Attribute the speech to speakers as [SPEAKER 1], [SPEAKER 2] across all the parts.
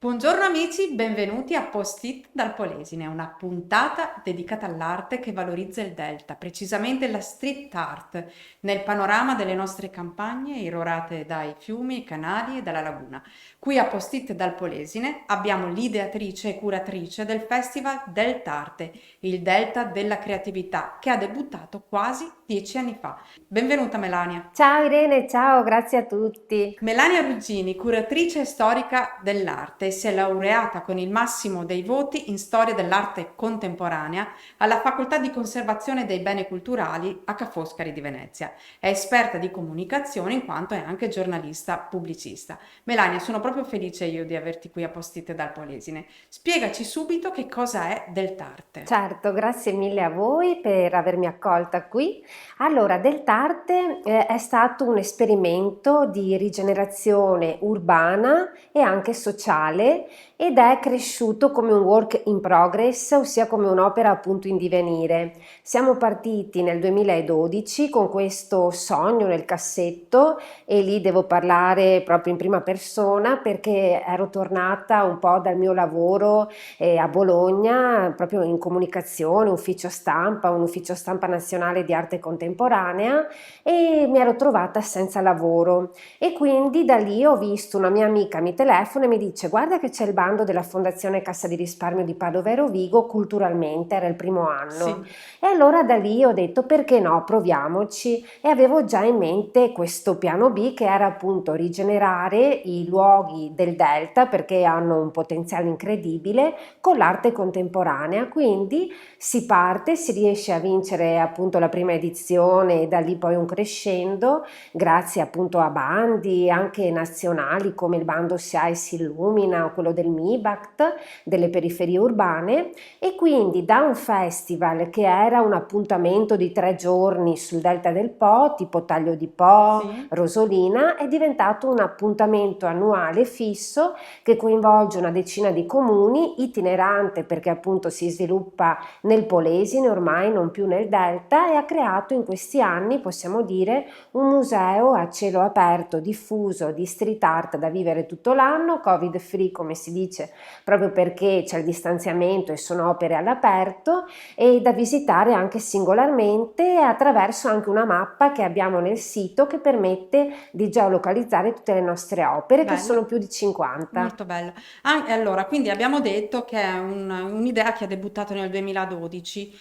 [SPEAKER 1] Buongiorno amici, benvenuti a Post-it dal Polesine, una puntata dedicata all'arte che valorizza il Delta, precisamente la street art, nel panorama delle nostre campagne irrorate dai fiumi, i canali e dalla laguna. Qui a Post-it dal Polesine abbiamo l'ideatrice e curatrice del Festival Deltarte, il Delta della creatività, che ha debuttato quasi 10 anni fa. Benvenuta Melania.
[SPEAKER 2] Ciao Irene, ciao, grazie a tutti.
[SPEAKER 1] Melania Ruggini, curatrice storica dell'arte, si è laureata con il massimo dei voti in storia dell'arte contemporanea alla Facoltà di Conservazione dei Beni Culturali a Ca' Foscari di Venezia. È esperta di comunicazione in quanto è anche giornalista pubblicista. Melania, sono proprio felice io di averti qui a Postite dal Polesine. Spiegaci subito che cosa è Deltarte.
[SPEAKER 2] Certo, grazie mille a voi per avermi accolta qui. Allora, Deltarte è stato un esperimento di rigenerazione urbana e anche sociale ed è cresciuto come un work in progress, ossia come un'opera appunto in divenire. Siamo partiti nel 2012 con questo sogno nel cassetto e lì devo parlare proprio in prima persona perché ero tornata un po' dal mio lavoro a Bologna, proprio in comunicazione, un ufficio stampa nazionale di arte contemporanea e mi ero trovata senza lavoro e quindi da lì ho visto una mia amica mi telefona e mi dice guarda che c'è il bando della Fondazione Cassa di Risparmio di Padova e Rovigo culturalmente, era il primo anno
[SPEAKER 1] Sì.
[SPEAKER 2] e allora da lì ho detto perché no, proviamoci e avevo già in mente questo piano B che era appunto rigenerare i luoghi del Delta perché hanno un potenziale incredibile con l'arte contemporanea, quindi si parte, si riesce a vincere appunto la prima edizione e da lì poi un crescendo grazie appunto a bandi anche nazionali come il bando SIAE si illumina o quello del MIBACT delle periferie urbane e quindi da un festival che era un appuntamento di 3 giorni sul Delta del Po tipo Taglio di Po,
[SPEAKER 1] Sì.
[SPEAKER 2] Rosolina è diventato un appuntamento annuale fisso che coinvolge una decina di comuni, itinerante perché appunto si sviluppa nel Polesine ormai non più nel Delta e ha creato in questi anni, possiamo dire, un museo a cielo aperto diffuso di street art da vivere tutto l'anno, covid free come si dice, proprio perché c'è il distanziamento e sono opere all'aperto e da visitare anche singolarmente attraverso anche una mappa che abbiamo nel sito che permette di geolocalizzare tutte le nostre opere che sono
[SPEAKER 1] Bello.
[SPEAKER 2] più di 50.
[SPEAKER 1] Molto bello. Allora, quindi abbiamo detto che è un'idea che ha debuttato nel 2012,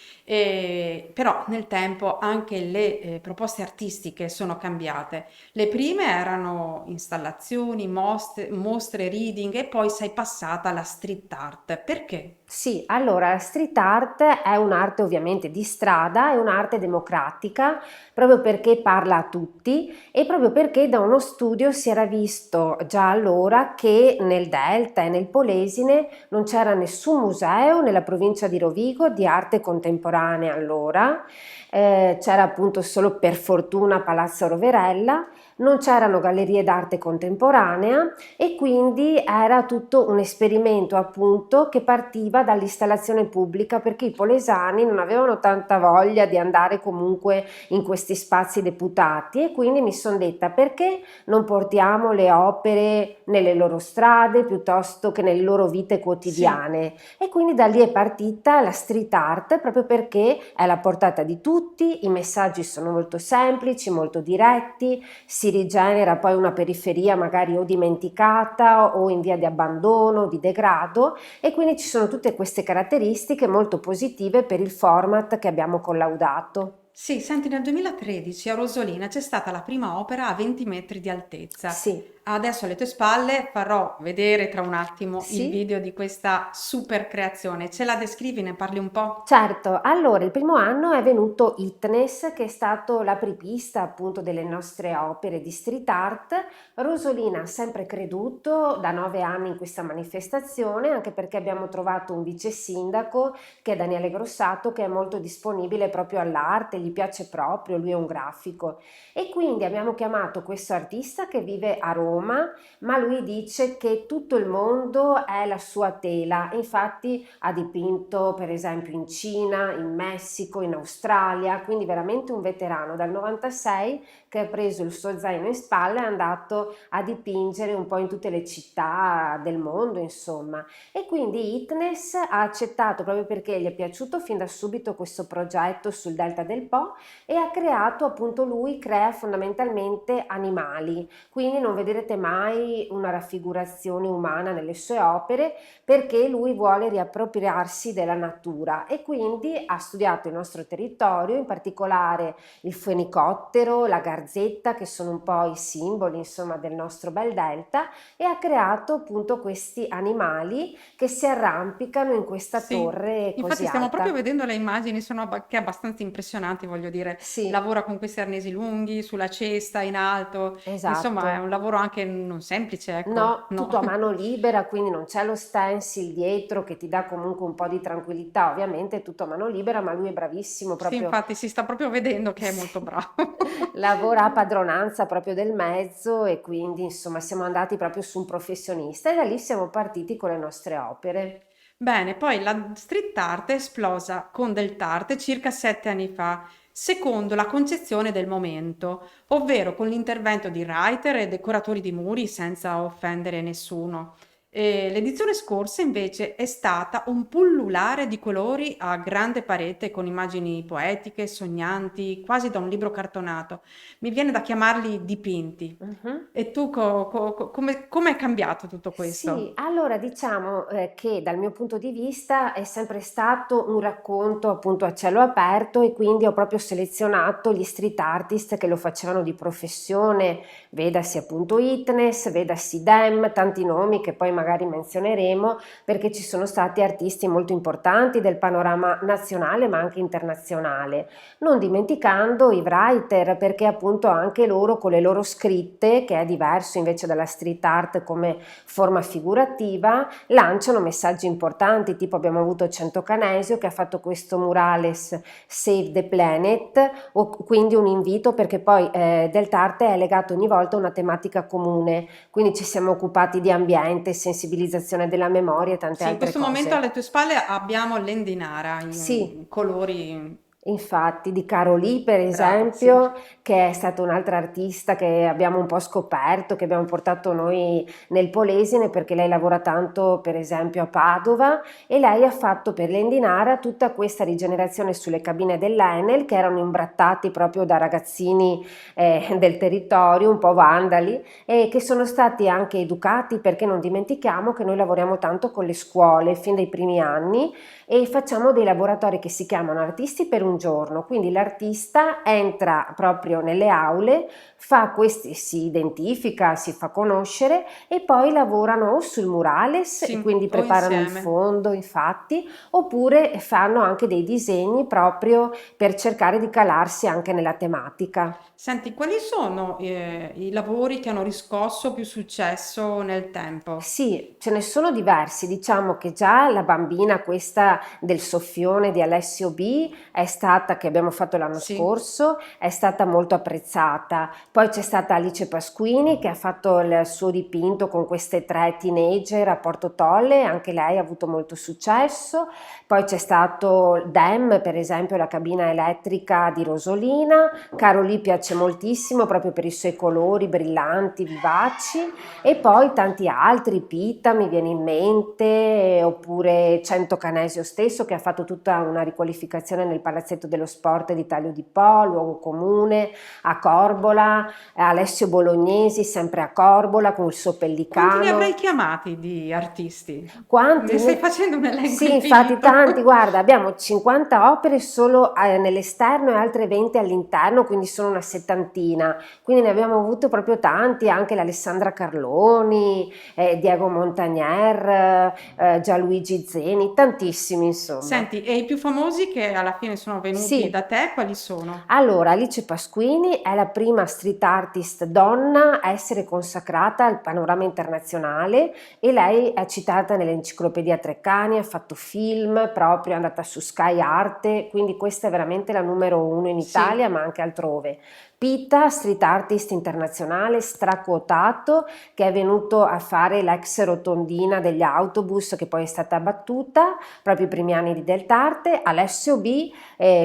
[SPEAKER 1] però nel tempo anche le proposte artistiche sono cambiate. Le prime erano installazioni, mostre, reading e poi sei passata alla street art. Perché?
[SPEAKER 2] Sì, allora la street art è un'arte ovviamente di strada, è un'arte democratica, proprio perché parla a tutti e proprio perché da uno studio si era visto già allora che nel Delta e nel Polesine non c'era nessun museo nella provincia di Rovigo di arte contemporanea allora, c'era appunto solo per fortuna Palazzo Roverella, non c'erano gallerie d'arte contemporanea e quindi era tutto un esperimento appunto che partiva dall'installazione pubblica perché i polesani non avevano tanta voglia di andare comunque in questi spazi deputati e quindi mi sono detta perché non portiamo le opere nelle loro strade piuttosto che nelle loro vite
[SPEAKER 1] Sì.
[SPEAKER 2] quotidiane e quindi da lì è partita la street art proprio perché è alla portata di tutti, i messaggi sono molto semplici, molto diretti, si rigenera poi una periferia magari o dimenticata o in via di abbandono, di degrado e quindi ci sono tutte queste caratteristiche molto positive per il format che abbiamo collaudato.
[SPEAKER 1] Sì, senti, nel 2013 a Rosolina c'è stata la prima opera a 20 metri di altezza.
[SPEAKER 2] Sì,
[SPEAKER 1] Adesso alle tue spalle farò vedere tra un attimo il
[SPEAKER 2] sì.
[SPEAKER 1] video di questa super creazione. Ce la descrivi, ne parli un po'?
[SPEAKER 2] Certo, allora il primo anno è venuto Itnes, che è stato l'apripista appunto delle nostre opere di street art. Rosolina ha sempre creduto da 9 anni in questa manifestazione, anche perché abbiamo trovato un vice sindaco che è Daniele Grossato, che è molto disponibile proprio all'arte, gli gli piace proprio, lui è un grafico. E quindi abbiamo chiamato questo artista che vive a Roma, ma lui dice che tutto il mondo è la sua tela. Infatti ha dipinto per esempio in Cina, in Messico, in Australia, quindi veramente un veterano dal 96 che ha preso il suo zaino in spalla e è andato a dipingere un po' in tutte le città del mondo, insomma. E quindi Itnes ha accettato proprio perché gli è piaciuto fin da subito questo progetto sul Delta del Po e ha creato, appunto, lui crea fondamentalmente animali, quindi non vedrete mai una raffigurazione umana nelle sue opere perché lui vuole riappropriarsi della natura e quindi ha studiato il nostro territorio, in particolare il fenicottero, la garzetta, che sono un po' i simboli, insomma, del nostro bel delta, e ha creato appunto questi animali che si arrampicano in questa
[SPEAKER 1] Sì,
[SPEAKER 2] torre così
[SPEAKER 1] infatti stiamo proprio
[SPEAKER 2] alta.
[SPEAKER 1] vedendo le immagini, sono che abbastanza impressionanti, voglio dire,
[SPEAKER 2] Sì,
[SPEAKER 1] lavora con questi arnesi lunghi, sulla cesta, in alto, insomma è un
[SPEAKER 2] esatto.
[SPEAKER 1] lavoro anche non semplice, ecco,
[SPEAKER 2] No,
[SPEAKER 1] no?
[SPEAKER 2] tutto a mano libera, quindi non c'è lo stencil dietro che ti dà comunque un po' di tranquillità, ovviamente è tutto a mano libera, ma lui è bravissimo
[SPEAKER 1] Sì,
[SPEAKER 2] proprio.
[SPEAKER 1] infatti si sta proprio vedendo che è molto
[SPEAKER 2] Sì.
[SPEAKER 1] bravo.
[SPEAKER 2] Lavora a padronanza proprio del mezzo e quindi insomma siamo andati proprio su un professionista e da lì siamo partiti con le nostre opere.
[SPEAKER 1] Bene, poi la street art è esplosa con dell'arte circa 7 anni fa, secondo la concezione del momento, ovvero con l'intervento di writer e decoratori di muri senza offendere nessuno. E l'edizione scorsa invece è stata un pullulare di colori a grande parete con immagini poetiche, sognanti, quasi da un libro cartonato. Mi viene da chiamarli dipinti.
[SPEAKER 2] Mhm.
[SPEAKER 1] E tu come è cambiato tutto
[SPEAKER 2] Sì,
[SPEAKER 1] questo?
[SPEAKER 2] allora diciamo che dal mio punto di vista è sempre stato un racconto appunto a cielo aperto e quindi ho proprio selezionato gli street artist che lo facevano di professione, vedasi appunto Itnes, vedasi Dem, tanti nomi che poi magari menzioneremo perché ci sono stati artisti molto importanti del panorama nazionale ma anche internazionale, non dimenticando i writer perché appunto anche loro con le loro scritte, che è diverso invece dalla street art come forma figurativa, lanciano messaggi importanti, tipo abbiamo avuto Centocanesio che ha fatto questo murales Save the Planet, o quindi un invito perché poi Deltarte è legato ogni volta a una tematica comune, quindi ci siamo occupati di ambiente, sensibilizzazione della memoria e tante
[SPEAKER 1] Sì, in
[SPEAKER 2] altre
[SPEAKER 1] questo momento
[SPEAKER 2] cose.
[SPEAKER 1] alle tue spalle abbiamo l'Endinara
[SPEAKER 2] Sì,
[SPEAKER 1] in colori.
[SPEAKER 2] infatti, di Carolì per
[SPEAKER 1] Brava, sì.
[SPEAKER 2] esempio, che è stata un'altra artista che abbiamo un po' scoperto, che abbiamo portato noi nel Polesine perché lei lavora tanto per esempio a Padova e lei ha fatto per l'Endinara tutta questa rigenerazione sulle cabine dell'Enel che erano imbrattati proprio da ragazzini del territorio, un po' vandali, e che sono stati anche educati perché non dimentichiamo che noi lavoriamo tanto con le scuole fin dai primi anni e facciamo dei laboratori che si chiamano artisti per un giorno, quindi l'artista entra proprio nelle aule, fa questi, si identifica, si fa conoscere e poi lavorano o sul murales e
[SPEAKER 1] Sì,
[SPEAKER 2] quindi
[SPEAKER 1] o
[SPEAKER 2] preparano il
[SPEAKER 1] insieme.
[SPEAKER 2] fondo, infatti, oppure fanno anche dei disegni proprio per cercare di calarsi anche nella tematica.
[SPEAKER 1] Senti, quali sono i lavori che hanno riscosso più successo nel tempo?
[SPEAKER 2] Sì, ce ne sono diversi, diciamo che già la bambina questa del soffione di Alessio B è stata, che abbiamo fatto l'anno
[SPEAKER 1] Sì.
[SPEAKER 2] scorso, è stata molto apprezzata. Poi c'è stata Alice Pasquini che ha fatto il suo dipinto con queste tre teenager a Porto Tolle, anche lei ha avuto molto successo. Poi c'è stato Dem, per esempio, la cabina elettrica di Rosolina. Carolì piace moltissimo proprio per i suoi colori brillanti, vivaci. E poi tanti altri, Pita mi viene in mente, oppure Centocanesio stesso che ha fatto tutta una riqualificazione nel Palazzetto dello Sport di Taglio di Po, luogo comune, a Corbola, Alessio Bolognesi sempre a Corbola con il suo
[SPEAKER 1] Quanti ne
[SPEAKER 2] pellicano.
[SPEAKER 1] avrai chiamati di artisti?
[SPEAKER 2] Quanti?
[SPEAKER 1] Ne stai facendo un elenco
[SPEAKER 2] Sì, infatti
[SPEAKER 1] infinito.
[SPEAKER 2] tanti, guarda, abbiamo 50 opere solo nell'esterno e altre 20 all'interno, quindi sono una settantina, quindi ne abbiamo avuto proprio tanti, anche l'Alessandra Carloni, Diego Montagnier, Gianluigi Zeni, tantissimi insomma.
[SPEAKER 1] Senti, e i più famosi che alla fine sono venuti
[SPEAKER 2] Sì.
[SPEAKER 1] da te, quali sono?
[SPEAKER 2] Allora, Alice Pasquini è la prima street artist donna a essere consacrata al panorama internazionale e lei è citata nell'Enciclopedia Treccani, ha fatto film proprio, è andata su Sky Arte, quindi questa è veramente la numero uno in
[SPEAKER 1] Sì.
[SPEAKER 2] Italia ma anche altrove. Pita, street artist internazionale straquotato, che è venuto a fare l'ex rotondina degli autobus che poi è stata abbattuta proprio i primi anni di Deltarte. Alessio B,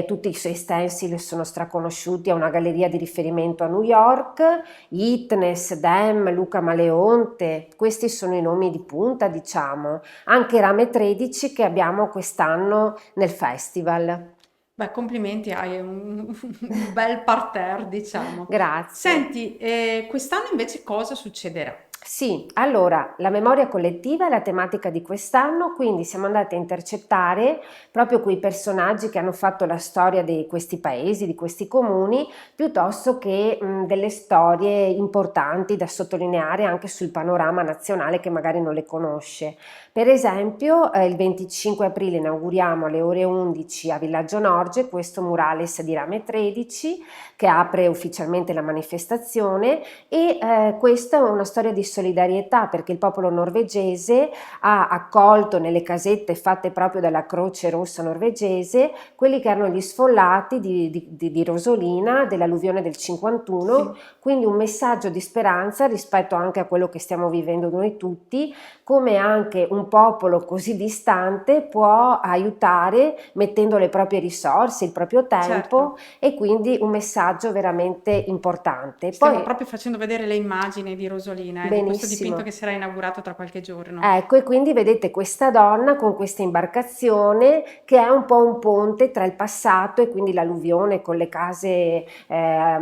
[SPEAKER 2] tutti i suoi stencil sono straconosciuti, ha una galleria di riferimento a New York, Itnes, Dem, Luca Maleonte, questi sono i nomi di punta, diciamo. Anche Rame 13 che abbiamo quest'anno nel festival.
[SPEAKER 1] Beh, complimenti, hai un bel parterre, diciamo.
[SPEAKER 2] Grazie.
[SPEAKER 1] Senti, quest'anno invece cosa succederà?
[SPEAKER 2] Sì, allora la memoria collettiva è la tematica di quest'anno, quindi siamo andati a intercettare proprio quei personaggi che hanno fatto la storia di questi paesi, di questi comuni, piuttosto che delle storie importanti da sottolineare anche sul panorama nazionale che magari non le conosce. Per esempio, il 25 aprile inauguriamo alle ore 11 a Villaggio Norge questo murales di Rame 13 che apre ufficialmente la manifestazione e questa è una storia di solidarietà perché il popolo norvegese ha accolto nelle casette fatte proprio dalla Croce Rossa norvegese quelli che erano gli sfollati di Rosolina dell'alluvione del 51,
[SPEAKER 1] Sì.
[SPEAKER 2] quindi un messaggio di speranza rispetto anche a quello che stiamo vivendo noi tutti, come anche un popolo così distante può aiutare mettendo le proprie risorse, il proprio tempo
[SPEAKER 1] Certo,
[SPEAKER 2] e quindi un messaggio veramente importante.
[SPEAKER 1] stiamo
[SPEAKER 2] Poi
[SPEAKER 1] proprio facendo vedere le immagini di Rosolina, di questo dipinto che
[SPEAKER 2] benissimo.
[SPEAKER 1] sarà inaugurato tra qualche giorno.
[SPEAKER 2] Ecco, e quindi vedete questa donna con questa imbarcazione che è un po' un ponte tra il passato e quindi l'alluvione con le case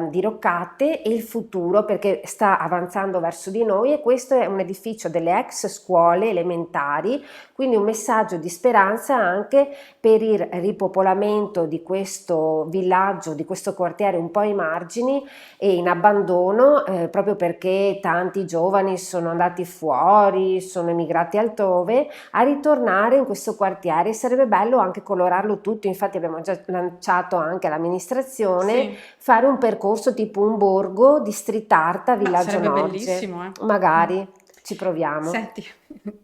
[SPEAKER 2] diroccate e il futuro perché sta avanzando verso di noi e questo è un edificio delle ex scuole elementari, quindi un messaggio di speranza anche per il ripopolamento di questo villaggio, di questo quartiere un po' ai margini e in abbandono proprio perché tanti giovani sono andati fuori, sono emigrati altrove, a ritornare in questo quartiere. Sarebbe bello anche colorarlo tutto, infatti abbiamo già lanciato anche all'amministrazione
[SPEAKER 1] Sì,
[SPEAKER 2] fare un percorso tipo un borgo di street art a
[SPEAKER 1] ma
[SPEAKER 2] Villaggio
[SPEAKER 1] sarebbe
[SPEAKER 2] Norge.
[SPEAKER 1] bellissimo, eh. Mm.
[SPEAKER 2] Magari ci proviamo.
[SPEAKER 1] Senti,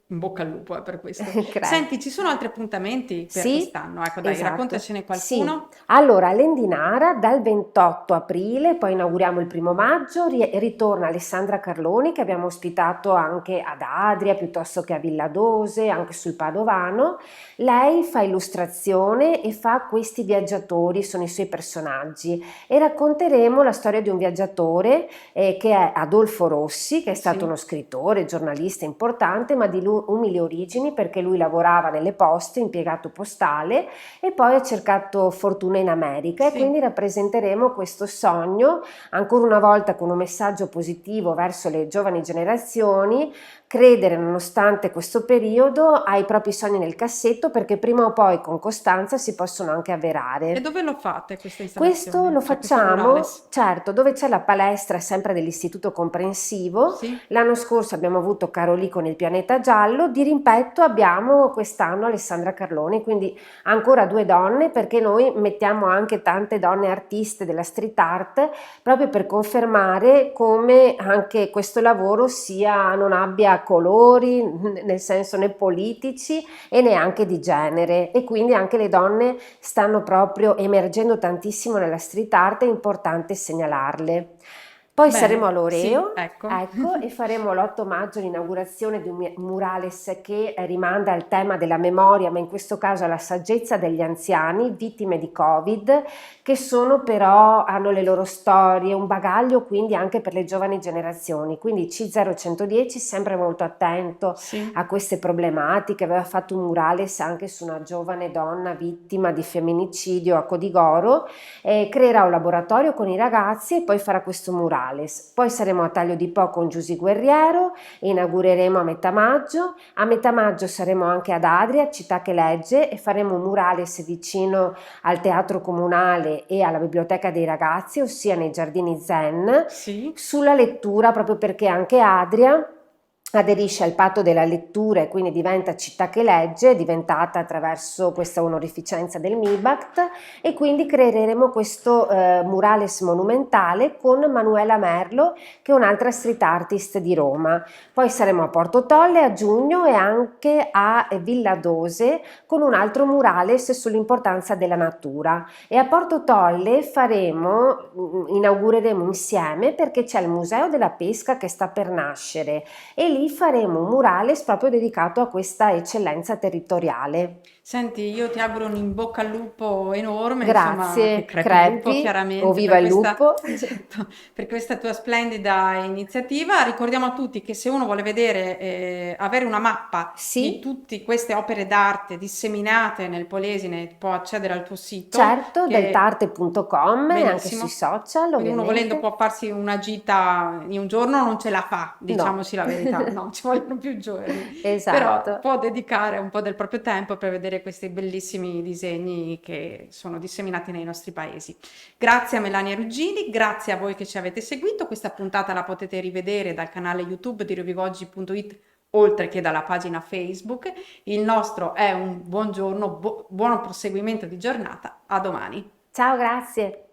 [SPEAKER 1] in bocca al lupo, per questo.
[SPEAKER 2] Credo.
[SPEAKER 1] Senti, ci sono altri appuntamenti per
[SPEAKER 2] Sì,
[SPEAKER 1] quest'anno? Ecco, dai,
[SPEAKER 2] esatto.
[SPEAKER 1] raccontacene
[SPEAKER 2] Sì,
[SPEAKER 1] qualcuno.
[SPEAKER 2] allora all'Endinara dal 28 aprile, poi inauguriamo il 1 maggio, ritorna Alessandra Carloni che abbiamo ospitato anche ad Adria piuttosto che a Villadose, anche sul Padovano. Lei fa illustrazione e fa questi viaggiatori, sono i suoi personaggi e racconteremo la storia di un viaggiatore che è Adolfo Rossi, che è stato
[SPEAKER 1] Sì,
[SPEAKER 2] uno scrittore, giornalista importante, ma di umili origini perché lui lavorava nelle poste, impiegato postale e poi ha cercato fortuna in America e quindi
[SPEAKER 1] sì.
[SPEAKER 2] rappresenteremo questo sogno ancora una volta con un messaggio positivo verso le giovani generazioni, credere nonostante questo periodo ai propri sogni nel cassetto perché prima o poi con costanza si possono anche
[SPEAKER 1] E
[SPEAKER 2] avverare.
[SPEAKER 1] dove lo fate questa
[SPEAKER 2] Questo lo
[SPEAKER 1] installazione? Cioè questo
[SPEAKER 2] facciamo,
[SPEAKER 1] murales?
[SPEAKER 2] certo, dove c'è la palestra sempre dell'Istituto Comprensivo.
[SPEAKER 1] Sì?
[SPEAKER 2] L'anno scorso abbiamo avuto Carolì con il pianeta giallo, di rimpetto abbiamo quest'anno Alessandra Carloni, quindi ancora due donne perché noi mettiamo anche tante donne artiste della street art proprio per confermare come anche questo lavoro non abbia colori, nel senso né politici e neanche di genere e quindi anche le donne stanno proprio emergendo tantissimo nella street art, è importante segnalarle. Poi saremo a
[SPEAKER 1] Bene, sì,
[SPEAKER 2] Loreo,
[SPEAKER 1] ecco.
[SPEAKER 2] ecco, e faremo l'8 maggio l'inaugurazione di un murales che rimanda al tema della memoria, ma in questo caso alla saggezza degli anziani, vittime di Covid, che sono però, hanno le loro storie, un bagaglio quindi anche per le giovani generazioni. Quindi C0110 sempre molto attento
[SPEAKER 1] Sì.
[SPEAKER 2] a queste problematiche, aveva fatto un murales anche su una giovane donna vittima di femminicidio a Codigoro, creerà un laboratorio con i ragazzi e poi farà questo murales. murales. Poi saremo a Taglio di Po con Giusy Guerriero, inaugureremo a metà maggio. A metà maggio saremo anche ad Adria, città che legge, e faremo un murales vicino al Teatro Comunale e alla Biblioteca dei Ragazzi, ossia nei Giardini Zen,
[SPEAKER 1] Sì.
[SPEAKER 2] sulla lettura, proprio perché anche Adria aderisce al patto della lettura e quindi diventa città che legge, è diventata attraverso questa onorificenza del MIBACT, e quindi creeremo questo murales monumentale con Manuela Merlo, che è un'altra street artist di Roma. Poi saremo a Porto Tolle a giugno e anche a Villa Dose con un altro murales sull'importanza della natura. E a Porto Tolle inaugureremo insieme, perché c'è il Museo della Pesca che sta per nascere, e lì faremo un murales proprio dedicato a questa eccellenza territoriale.
[SPEAKER 1] Senti, io ti auguro un in bocca al lupo enorme, insomma, che
[SPEAKER 2] Grazie,
[SPEAKER 1] crepi il lupo
[SPEAKER 2] crepi, o
[SPEAKER 1] chiaramente
[SPEAKER 2] viva
[SPEAKER 1] per
[SPEAKER 2] il
[SPEAKER 1] questa,
[SPEAKER 2] lupo!
[SPEAKER 1] certo, per questa tua splendida iniziativa. Ricordiamo a tutti che se uno vuole vedere, avere una mappa di
[SPEAKER 2] Sì,
[SPEAKER 1] tutte queste opere d'arte disseminate nel Polesine, può accedere al tuo sito,
[SPEAKER 2] certo,
[SPEAKER 1] che
[SPEAKER 2] deltarte.com e anche sui
[SPEAKER 1] benissimo.
[SPEAKER 2] social,
[SPEAKER 1] Quindi uno volendo
[SPEAKER 2] ovviamente.
[SPEAKER 1] può farsi una gita in un giorno, non ce la fa,
[SPEAKER 2] No,
[SPEAKER 1] diciamoci la verità, no, ci vogliono più giorni, però
[SPEAKER 2] esatto.
[SPEAKER 1] può dedicare un po' del proprio tempo per vedere questi bellissimi disegni che sono disseminati nei nostri paesi. Grazie a Melania Ruggini, grazie a voi che ci avete seguito. Questa puntata la potete rivedere dal canale YouTube di Rovigogi.it, oltre che dalla pagina Facebook. Il nostro è un buongiorno, buon proseguimento di giornata. A domani.
[SPEAKER 2] Ciao, grazie.